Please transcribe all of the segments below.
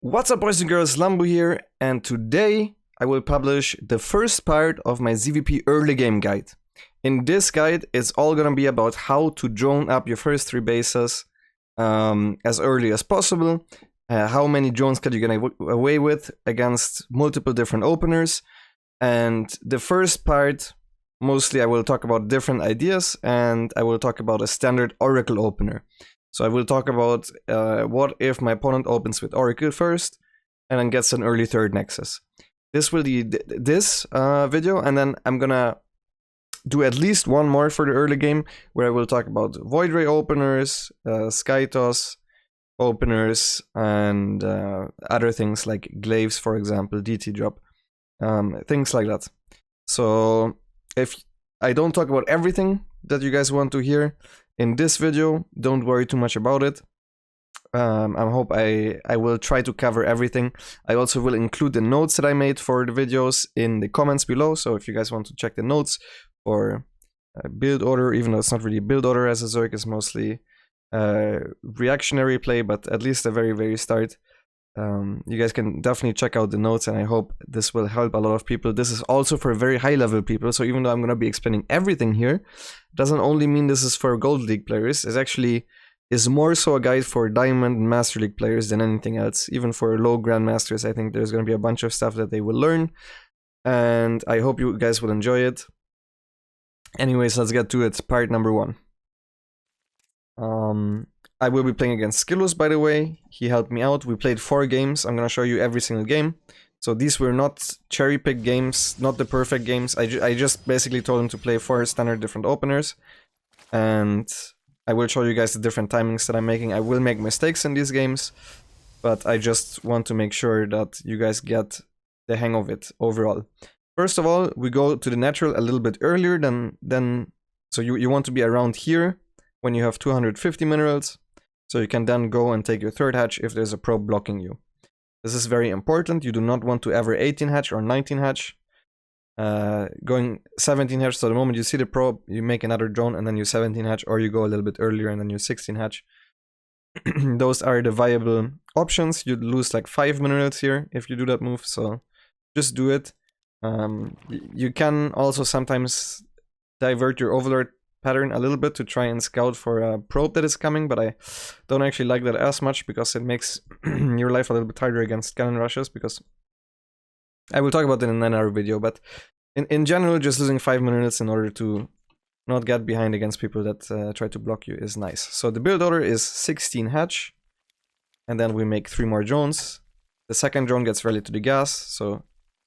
What's up, boys and girls, Lambo here, and today I will publish the first part of my ZvP early game guide. In this guide, it's all gonna be about how to drone up your first 3 bases as early as possible, how many drones can you get away with against multiple different openers, and the first part, mostly I will talk about different ideas, and I will talk about a standard Oracle opener. So I will talk about what if my opponent opens with Oracle first and then gets an early third Nexus. This will be this video, and then I'm gonna do at least one more for the early game where I will talk about Void Ray openers, Sky Toss openers, and other things like Glaives, for example, DT drop, things like that. So if I don't talk about everything that you guys want to hear in this video, don't worry too much about it. I hope I will try to cover everything. I also will include the notes that I made for the videos in the comments below, so if you guys want to check the notes for build order, even though it's not really build order as a Zerg, it's mostly reactionary play, but at least the very start. You guys can definitely check out the notes, and I hope this will help a lot of people. This is also for very high level people, so even though I'm going to be explaining everything here, doesn't only mean this is for Gold League players. It actually is more so a guide for Diamond and Master League players than anything else. Even for low Grandmasters, I think there's going to be a bunch of stuff that they will learn, and I hope you guys will enjoy it. Anyways, let's get to it. Part number 1. I will be playing against Skillus, by the way. He helped me out. We played 4 games. I'm gonna show you every single game. So these were not cherry-picked games, not the perfect games. I just basically told him to play 4 standard different openers. And I will show you guys the different timings that I'm making. I will make mistakes in these games, but I just want to make sure that you guys get the hang of it overall. First of all, we go to the natural a little bit earlier than so you want to be around here when you have 250 minerals, so you can then go and take your 3rd hatch if there's a probe blocking you. This is very important. You do not want to ever 18 hatch or 19 hatch. Going 17 hatch, so the moment you see the probe, you make another drone and then you 17 hatch, or you go a little bit earlier and then you 16 hatch. Those are the viable options. You'd lose like 5 minerals here if you do that move, so just do it. You can also sometimes divert your overlord pattern a little bit to try and scout for a probe that is coming, but I don't actually like that as much because it makes your life a little bit harder against cannon rushes, because I will talk about it in another video, but in general, just losing 5 minutes in order to not get behind against people that try to block you is nice. So the build order is 16 hatch, and then we make 3 more drones. The 2nd drone gets rallied to the gas, so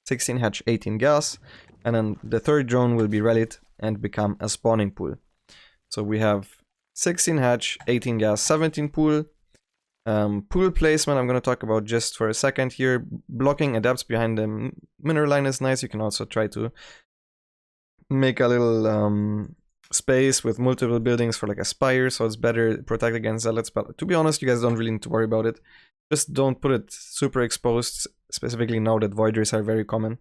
16 hatch, 18 gas, and then the 3rd drone will be rallied and become a spawning pool. So we have 16 hatch, 18 gas, 17 pool. Pool placement I'm going to talk about just for a second here. Blocking adapts behind the mineral line is nice. You can also try to make a little space with multiple buildings for like a spire, so it's better to protect against zealots, but to be honest, you guys don't really need to worry about it. Just don't put it super exposed, specifically now that Void Rays are very common.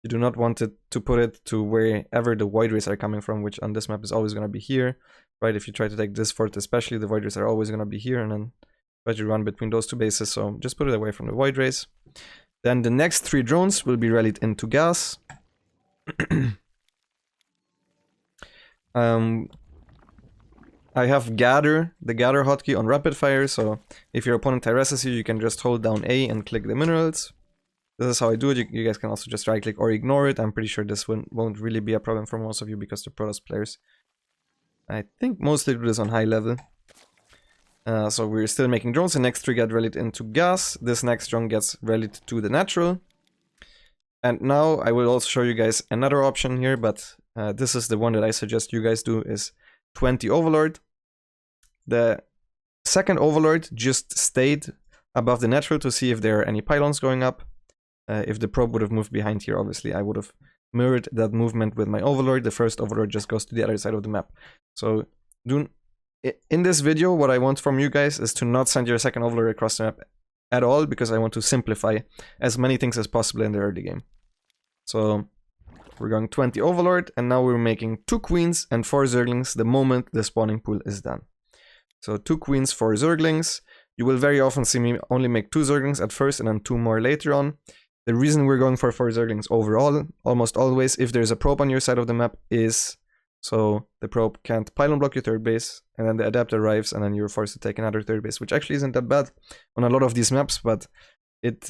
You do not want it to put it to wherever the Void Rays are coming from, which on this map is always going to be here, right? If you try to take this fort especially, the Void Rays are always going to be here, and then try to run between those 2 bases, so just put it away from the Void Rays. Then the next 3 drones will be rallied into gas. I have gather, the gather hotkey on rapid fire, so if your opponent terraces you, you can just hold down A and click the minerals. This is how I do it. You guys can also just right click or ignore it. I'm pretty sure this won't really be a problem for most of you because they're Protoss players. I think mostly do this on high level. So we're still making drones. The next 3 get rallied into gas. This next drone gets rallied to the natural. And now I will also show you guys another option here, but this is the one that I suggest you guys do, is 20 Overlord. The 2nd Overlord just stayed above the natural to see if there are any pylons going up. If the probe would have moved behind here, obviously I would have mirrored that movement with my Overlord. The 1st Overlord just goes to the other side of the map. So in this video, what I want from you guys is to not send your 2nd Overlord across the map at all, because I want to simplify as many things as possible in the early game. So we're going 20 Overlord, and now we're making 2 Queens and 4 Zerglings the moment the spawning pool is done. So 2 Queens, 4 Zerglings. You will very often see me only make 2 Zerglings at first and then 2 more later on. The reason we're going for 4 Zerglings overall, almost always, if there's a probe on your side of the map, is so the probe can't pylon block your third base, and then the adept arrives, and then you're forced to take another third base, which actually isn't that bad on a lot of these maps, but it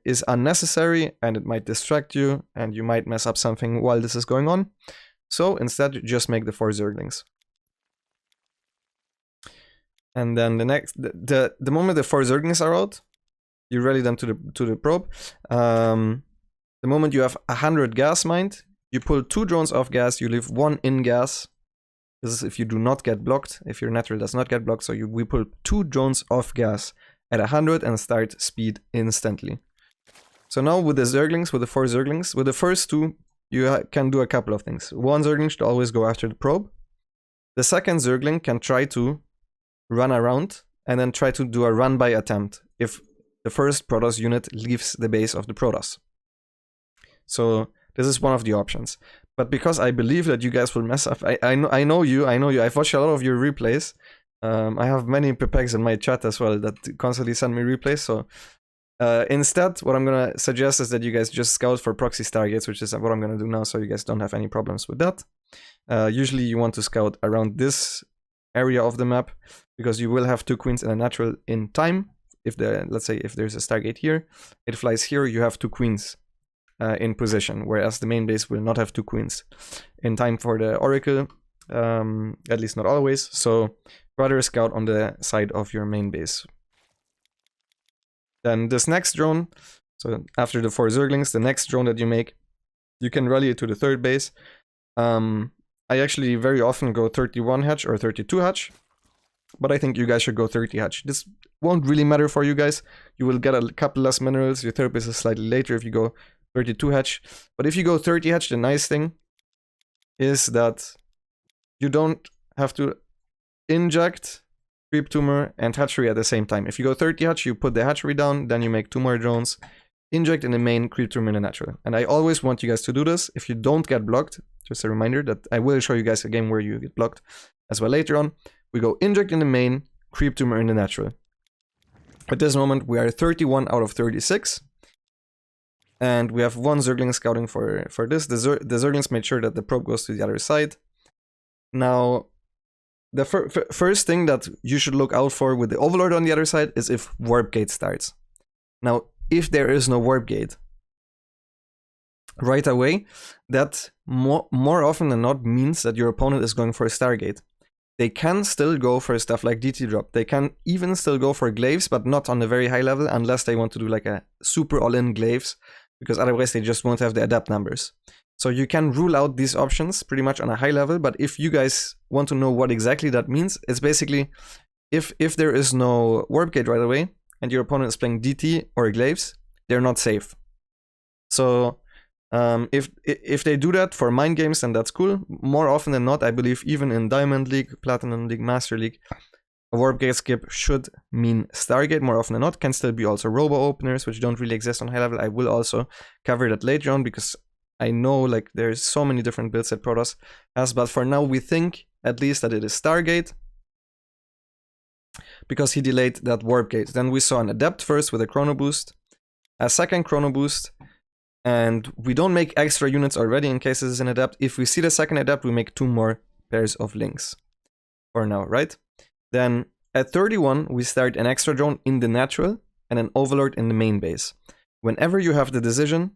is unnecessary, and it might distract you, and you might mess up something while this is going on. So instead, just make the 4 Zerglings. And then the moment the 4 Zerglings are out, you rally them to the probe. The moment you have 100 gas mined, you pull 2 drones off gas, you leave 1 in gas. This is if you do not get blocked, if your natural does not get blocked. So we pull 2 drones off gas at 100 and start speed instantly. So now with the Zerglings, with the 4 Zerglings, with the first 2, you can do a couple of things. 1 Zergling should always go after the probe. The second Zergling can try to run around and then try to do a run-by attempt if the first Protoss unit leaves the base of the Protoss. So this is one of the options. But because I believe that you guys will mess up, I know you. I've watched a lot of your replays. I have many pepegs in my chat as well that constantly send me replays. So instead, what I'm gonna suggest is that you guys just scout for proxy stargates, which is what I'm gonna do now, so you guys don't have any problems with that. Usually you want to scout around this area of the map, because you will have 2 queens and a natural in time. If let's say if there's a stargate here, it flies here, you have 2 queens in position, whereas the main base will not have 2 queens in time for the oracle, at least not always. So rather scout on the side of your main base. Then this next drone, so after the 4 Zerglings, the next drone that you make, you can rally it to the third base. I actually very often go 31 hatch or 32 hatch, but I think you guys should go 30 hatch. This won't really matter for you guys. You will get a couple less minerals. Your third base is slightly later if you go 32 hatch. But if you go 30 hatch, the nice thing is that you don't have to inject creep tumor and hatchery at the same time. If you go 30 hatch, you put the hatchery down, then you make 2 more drones, inject in the main, creep tumor in the natural. And I always want you guys to do this. If you don't get blocked, just a reminder that I will show you guys a game where you get blocked as well later on. We go inject in the main, creep tumor in the natural. At this moment, we are 31 out of 36. And we have 1 Zergling scouting for this. The Zerglings made sure that the probe goes to the other side. Now, the first thing that you should look out for with the Overlord on the other side is if Warp Gate starts. Now, if there is no Warp Gate right away, that more often than not means that your opponent is going for a Stargate. They can still go for stuff like DT drop. They can even still go for glaives, but not on a very high level unless they want to do like a super all-in glaives, because otherwise they just won't have the adapt numbers. So you can rule out these options pretty much on a high level, but if you guys want to know what exactly that means, it's basically if there is no Warp Gate right away and your opponent is playing DT or glaives, they're not safe. So if they do that for mind games, then that's cool. More often than not, I believe even in Diamond League, Platinum League, Master League, a Warp Gate skip should mean Stargate more often than not. Can still be also Robo Openers, which don't really exist on high level. I will also cover that later on, because I know like there's so many different builds that Protoss has, but for now we think at least that it is Stargate, because he delayed that Warp Gate. Then we saw an Adept first with a Chrono Boost, a second Chrono Boost, and we don't make extra units already in case this is an Adept. If we see the second Adept, we make 2 more pairs of links for now, right? Then at 31, we start an extra drone in the natural and an Overlord in the main base. Whenever you have the decision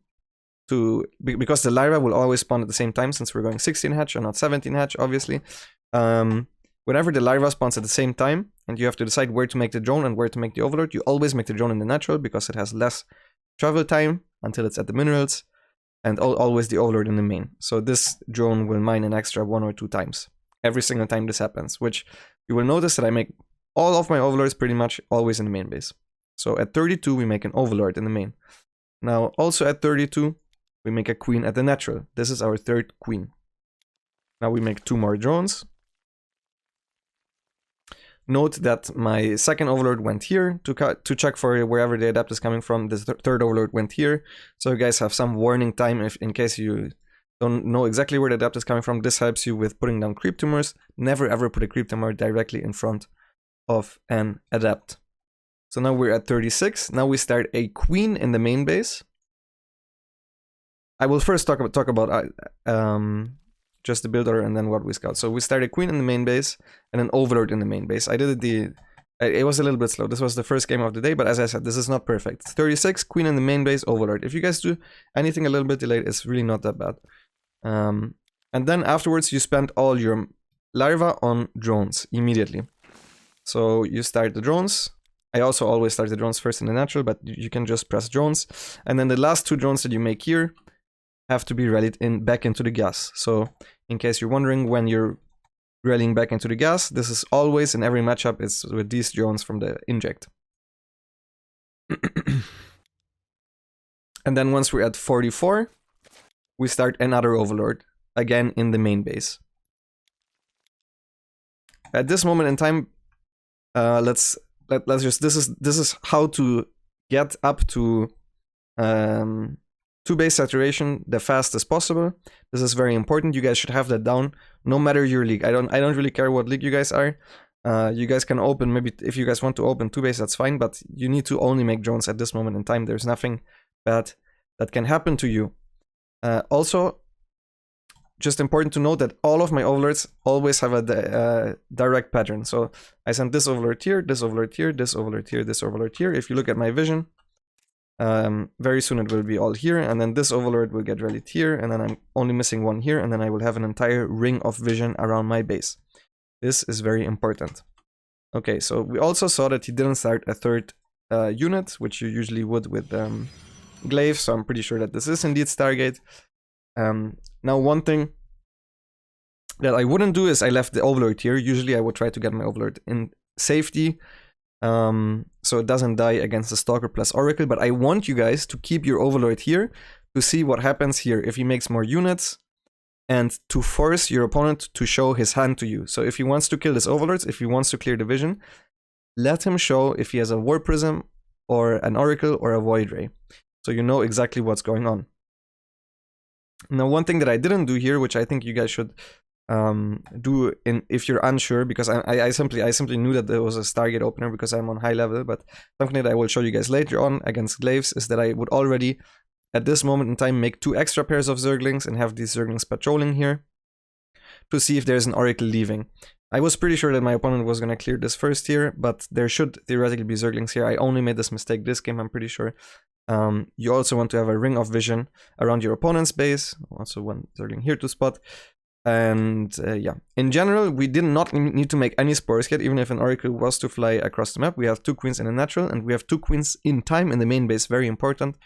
to, because the Lyra will always spawn at the same time, since we're going 16 hatch and not 17 hatch, obviously. Whenever the Lyra spawns at the same time, and you have to decide where to make the drone and where to make the Overlord, you always make the drone in the natural, because it has less travel time until it's at the minerals, and always the Overlord in the main. So this drone will mine an extra 1 or 2 times every single time this happens, which you will notice that I make all of my Overlords pretty much always in the main base. So at 32, we make an Overlord in the main. Now, also at 32, we make a Queen at the natural. This is our 3rd Queen. Now we make 2 more drones. Note that my second Overlord went here to check for wherever the Adept is coming from. This third Overlord went here. So you guys have some warning time if in case you don't know exactly where the Adept is coming from. This helps you with putting down creep tumors. Never ever put a creep tumor directly in front of an Adept. So now we're at 36. Now we start a queen in the main base. I will first talk about just the build order and then what we scout. So we start a queen in the main base and an overlord in the main base. I did it was a little bit slow. This was the first game of the day, but as I said, this is not perfect. 36, queen in the main base, overlord. If you guys do anything a little bit delayed, it's really not that bad. And then afterwards, you spend all your larva on drones immediately. So you start the drones. I also always start the drones first in the natural, but you can just press drones. And then the last 2 drones that you make here have to be rallied back into the gas. So in case you're wondering when you're rallying back into the gas, this is always in every matchup, it's with these drones from the inject. And then once we're at 44, we start another overlord, again in the main base. At this moment in time, let's just, this is how to get up to 2 base saturation the fastest possible. This is very important. You guys should have that down, no matter your league. I don't really care what league you guys are. You guys can open, maybe if you guys want to open 2 base, that's fine, but you need to only make drones at this moment in time. There's nothing bad that can happen to you. Also, just important to note that all of my overlords always have a direct pattern. So I sent this overlord here, this overlord here, this overlord here, this overlord here. If you look at my vision, very soon it will be all here, and then this overlord will get rallied here, and then I'm only missing 1 here, and then I will have an entire ring of vision around my base. This is very important. Okay, so we also saw that he didn't start a 3rd unit, which you usually would with glaive, so I'm pretty sure that this is indeed Stargate. Now one thing that I wouldn't do is I left the overlord here. Usually I would try to get my overlord in safety, so it doesn't die against the Stalker plus Oracle, but I want you guys to keep your overlord here to see what happens here if he makes more units, and to force your opponent to show his hand to you. So if he wants to kill his overlords, if he wants to clear the vision, let him show if he has a War Prism or an Oracle or a Void Ray, so you know exactly what's going on. Now one thing that I didn't do here, which I think you guys should do if you're unsure, because I simply knew that there was a Stargate opener because I'm on high level, but something that I will show you guys later on against glaives is that I would already at this moment in time make 2 extra pairs of Zerglings and have these Zerglings patrolling here to see if there's an Oracle leaving. I was pretty sure that my opponent was going to clear this first here, but there should theoretically be Zerglings here. I only made this mistake this game, I'm pretty sure. You also want to have a ring of vision around your opponent's base, also 1 Zergling here to spot. And yeah, in general, we did not need to make any spores yet, even if an Oracle was to fly across the map. We have 2 queens in a natural, and we have 2 queens in time in the main base, very important,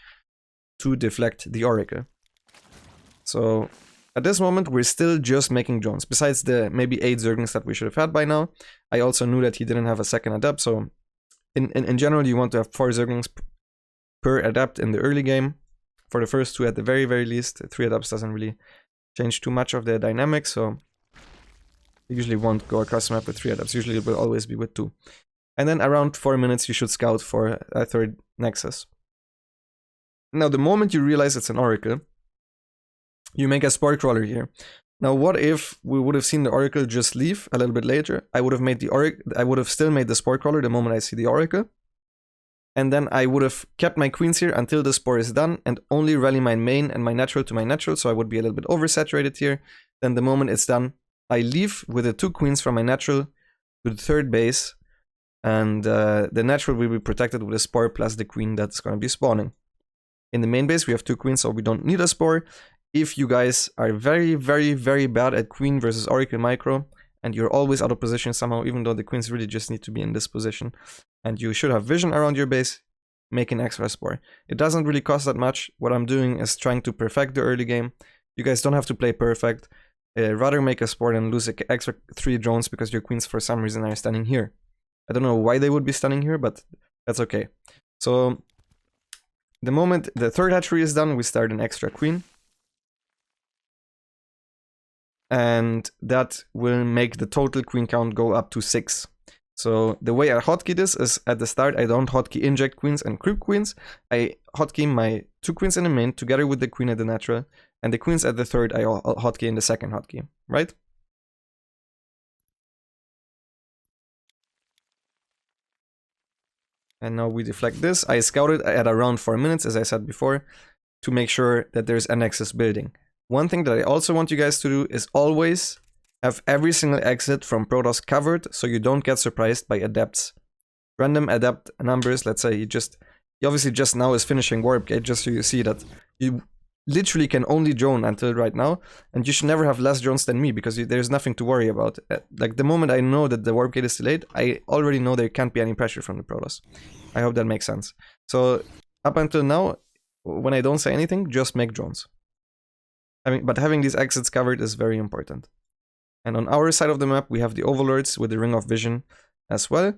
to deflect the Oracle. So at this moment, we're still just making drones. Besides the maybe 8 Zerglings that we should have had by now, I also knew that he didn't have a second adept, so in general, you want to have 4 Zerglings per adept in the early game. For the first 2 at the very, very least. 3 adepts doesn't really change too much of the dynamics, so you usually won't go across the map with 3 adepts. Usually it will always be with 2. And then around 4 minutes you should scout for a 3rd nexus. Now the moment you realize it's an Oracle, you make a Spore Crawler here. Now what if we would have seen the Oracle just leave a little bit later? I would have made the Oracle, I would have still made the Spore Crawler the moment I see the Oracle. And then I would have kept my queens here until the spore is done and only rally my main and my natural to my natural, so I would be a little bit oversaturated here. Then the moment it's done, I leave with the 2 queens from my natural to the 3rd base, and the natural will be protected with a spore plus the queen that's going to be spawning. In the main base we have 2 queens, so we don't need a spore. If you guys are very, very, very bad at queen versus Oracle micro, and you're always out of position somehow, even though the queens really just need to be in this position, and you should have vision around your base, make an extra spore. It doesn't really cost that much. What I'm doing is trying to perfect the early game. You guys don't have to play perfect. Rather make a spore than lose an extra 3 drones because your queens for some reason are standing here. I don't know why they would be standing here, but that's okay. So the moment the 3rd hatchery is done, we start an extra queen. And that will make the total queen count go up to 6. So the way I hotkey this is at the start I don't hotkey inject queens and creep queens. I hotkey my 2 queens in the main together with the queen at the natural, and the queens at the 3rd I hotkey in the 2nd hotkey, right? And now we deflect this. I scouted at around 4 minutes, as I said before, to make sure that there's an nexus building. One thing that I also want you guys to do is always have every single exit from Protoss covered, so you don't get surprised by adepts. Random adept numbers, let's say he obviously just now is finishing warp gate, just so you see that you literally can only drone until right now, and you should never have less drones than me, because there's nothing to worry about. Like, the moment I know that the warp gate is delayed, I already know there can't be any pressure from the Protoss. I hope that makes sense. So up until now, when I don't say anything, just make drones. But having these exits covered is very important. And on our side of the map, we have the overlords with the ring of vision as well.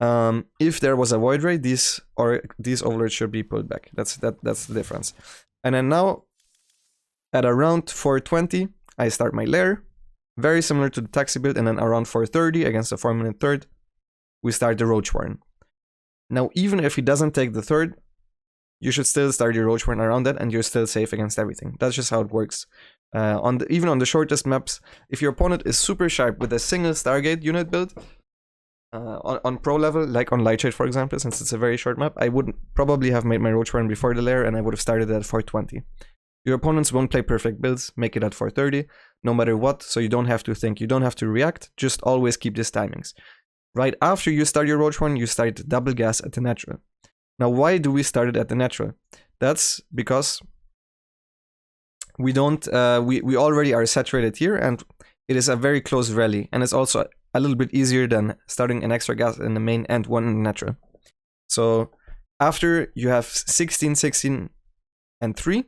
If there was a void ray, these overlords should be pulled back. That's the difference. And then now, at around 420, I start my lair, very similar to the taxi build, and then around 430 against the 4-minute third, we start the Roach Warren. Now, even if he doesn't take the third, you should still start your Roach Warren around that, and you're still safe against everything. That's just how it works. Even on the shortest maps, if your opponent is super sharp with a single Stargate unit build, on pro level, like on Lightshade for example, since it's a very short map, I would probably have made my Roach Warren before the lair, and I would have started at 420. Your opponents won't play perfect builds, make it at 430, no matter what, so you don't have to think, you don't have to react, just always keep these timings. Right after you start your Roach Warren, you start double gas at the natural. Now, why do we start it at the natural? That's because we don't, we already are saturated here, and it is a very close rally, and it's also a little bit easier than starting an extra gas in the main and one in the natural. So after you have 16, 16, and 3,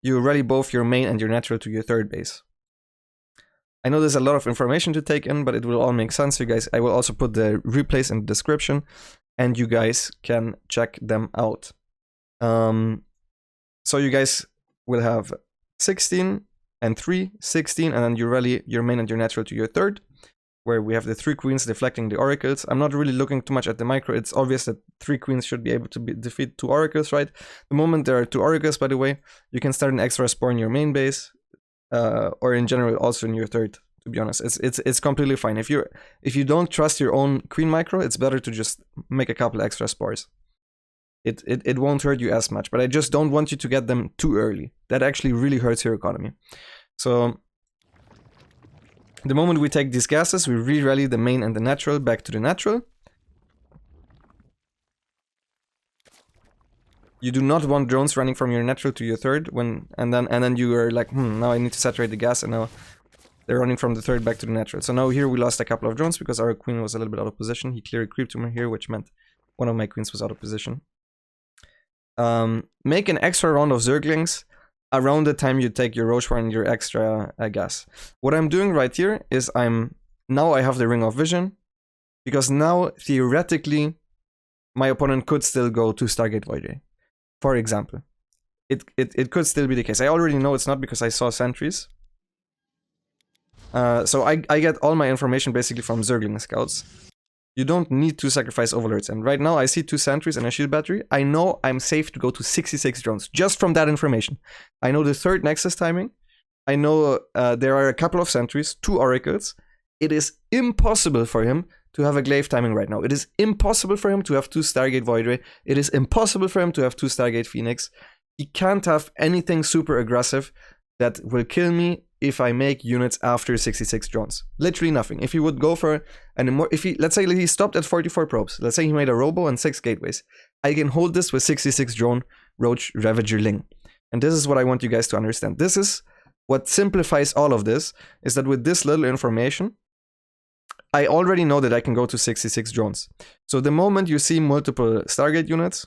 you rally both your main and your natural to your third base. I know there's a lot of information to take in, but it will all make sense, you guys. I will also put the replays in the description, and you guys can check them out. So you guys will have 16 and 3, 16, and then you rally your main and your natural to your third, where we have the 3 queens deflecting the oracles. I'm not really looking too much at the micro. It's obvious that 3 queens should be able to defeat 2 oracles, right? The moment there are 2 oracles, by the way, you can start an extra spore in your main base, or in general also in your third. To be honest, it's completely fine. If you don't trust your own queen micro, it's better to just make a couple extra spores. It won't hurt you as much, but I just don't want you to get them too early. That actually really hurts your economy. So the moment we take these gases, we re-rally the main and the natural back to the natural. You do not want drones running from your natural to your third and then you are like, now I need to saturate the gas, and now they're running from the third back to the natural. So now here we lost a couple of drones because our queen was a little bit out of position. He clearly creeped to me here, which meant one of my queens was out of position. Make an extra round of Zerglings around the time you take your Roach Warren and your extra gas. What I'm doing right here is now I have the Ring of Vision, because now theoretically my opponent could still go to Stargate Void Ray, for example. It could still be the case. I already know it's not because I saw sentries. So I get all my information basically from Zergling scouts. You don't need to sacrifice overlords, and right now I see 2 sentries and a shield battery. I know I'm safe to go to 66 drones just from that information. I know the third nexus timing. I know there are a couple of sentries, 2 oracles. It is impossible for him to have a glaive timing right now. It is impossible for him to have 2 Stargate Void Ray. It is impossible for him to have 2 Stargate Phoenix. He can't have anything super aggressive that will kill me if I make units after 66 drones. Literally nothing. If he would go for let's say he stopped at 44 probes, let's say he made a robo and 6 gateways, I can hold this with 66 drone Roach Ravager Ling. And this is what I want you guys to understand. This is what simplifies all of this, is that with this little information, I already know that I can go to 66 drones. So the moment you see multiple Stargate units,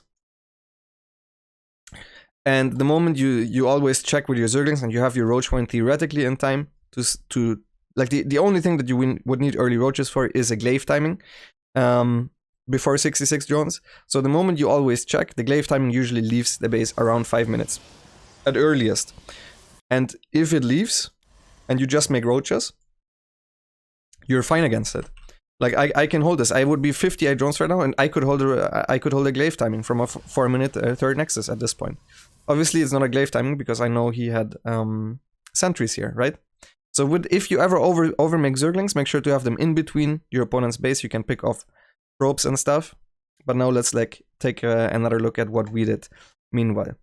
and the moment you always check with your Zerglings and you have your Roach Warren theoretically in time to like the only thing that you would need early Roaches for is a glaive timing before 66 drones. So the moment you always check, the glaive timing usually leaves the base around 5 minutes at earliest. And if it leaves and you just make Roaches, you're fine against it. Like I can hold this. I would be 58 drones right now, and I could hold a glaive timing from a 4-minute third nexus at this point. Obviously, it's not a glaive timing because I know he had sentries here, right? So if you ever over make Zerglings, make sure to have them in between your opponent's base. You can pick off probes and stuff. But now let's like take another look at what we did meanwhile.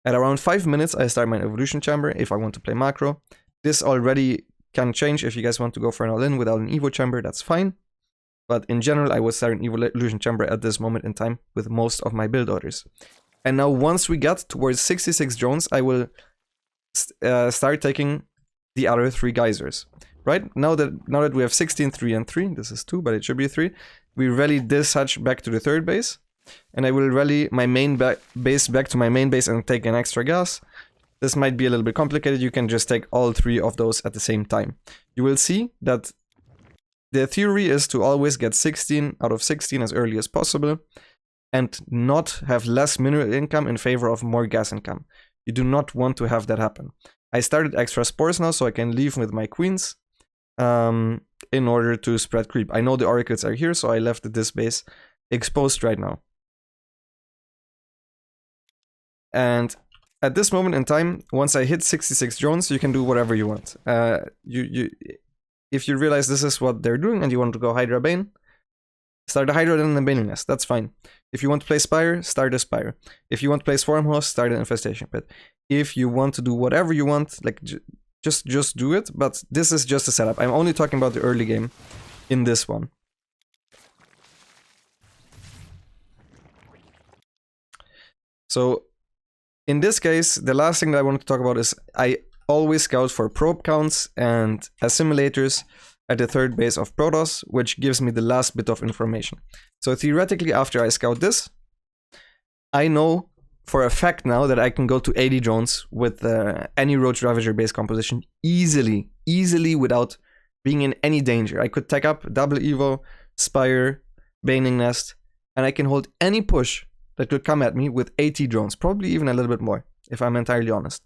At around 5 minutes, I start my evolution chamber if I want to play macro. This already can change if you guys want to go for an all-in without an evo chamber, that's fine. But in general, I would start an evolution chamber at this moment in time with most of my build orders. And now once we get towards 66 drones, I will start taking the other 3 geysers. Right? Now that we have 16, 3, and 3, this is 2, but it should be 3, we rally this hatch back to the 3rd base. And I will rally my main base back to my main base and take an extra gas. This might be a little bit complicated. You can just take all 3 of those at the same time. You will see that the theory is to always get 16 out of 16 as early as possible and not have less mineral income in favor of more gas income. You do not want to have that happen. I started extra spores now so I can leave with my queens in order to spread creep. I know the oracles are here, so I left this base exposed right now. And at this moment in time, once I hit 66 drones, you can do whatever you want. If you realize this is what they're doing and you want to go Hydra Bane, start a Hydra then a Baning Nest, that's fine. If you want to play Spire, start a Spire. If you want to play Swarm Host, start an Infestation Pit. If you want to do whatever you want, like just do it, but this is just a setup. I'm only talking about the early game in this one. So in this case, the last thing that I want to talk about is I always scout for probe counts and assimilators at the 3rd base of Protoss, which gives me the last bit of information. So theoretically, after I scout this, I know for a fact now that I can go to 80 drones with any Roach Ravager base composition easily without being in any danger. I could tech up double Evo, Spire, Baning Nest, and I can hold any push that could come at me with 80 drones, probably even a little bit more, if I'm entirely honest.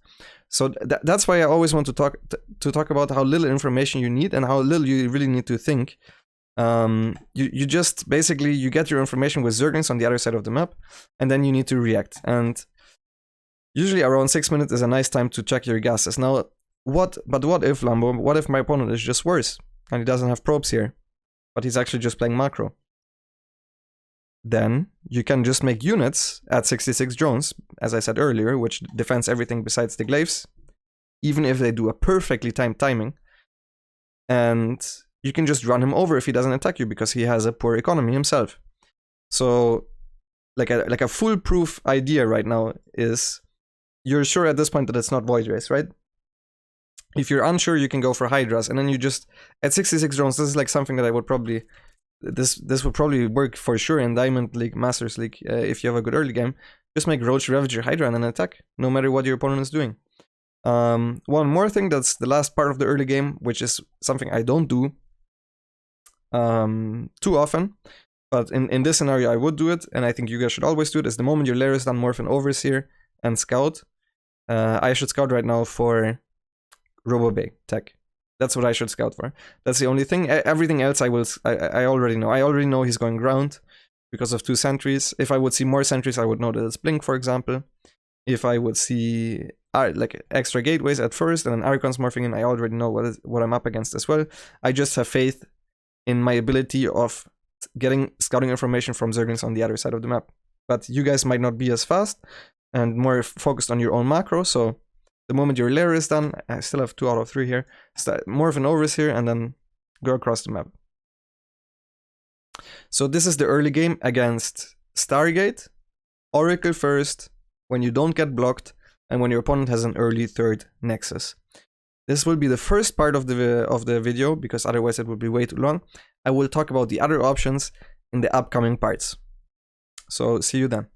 So that's why I always want to talk about how little information you need and how little you really need to think. You just basically you get your information with Zerglings on the other side of the map, and then you need to react. And usually around 6 minutes is a nice time to check your gases. Now, what if, Lambo? What if my opponent is just worse and he doesn't have probes here, but he's actually just playing macro? Then you can just make units at 66 drones, as I said earlier, which defends everything besides the glaives, even if they do a perfectly timed timing. And you can just run him over if he doesn't attack you because he has a poor economy himself. So like a foolproof idea right now is you're sure at this point that it's not Void Race, right? If you're unsure, you can go for Hydras, and then you just at 66 drones, this is like something that I would probably this would probably work for sure in Diamond League, Masters League, if you have a good early game. Just make Roach, Ravager, Hydra and then attack, no matter what your opponent is doing. One more thing, that's the last part of the early game, which is something I don't do too often, but in this scenario I would do it, and I think you guys should always do it, is the moment your lair is done, morph an Overseer and scout. I should scout right now for Robo-Bay tech. That's what I should scout for. That's the only thing. Everything else I already know. I already know he's going ground because of 2 sentries. If I would see more sentries, I would know that it's Blink, for example. If I would see like extra gateways at first and then Archons morphing in, I already know what I'm up against as well. I just have faith in my ability of getting scouting information from Zerglings on the other side of the map. But you guys might not be as fast and more focused on your own macro, so the moment your lair is done, I still have 2 out of 3 here, morph an Overseer and then go across the map. So this is the early game against Stargate, Oracle first, when you don't get blocked, and when your opponent has an early 3rd Nexus. This will be the first part of the video, because otherwise it would be way too long. I will talk about the other options in the upcoming parts. So see you then.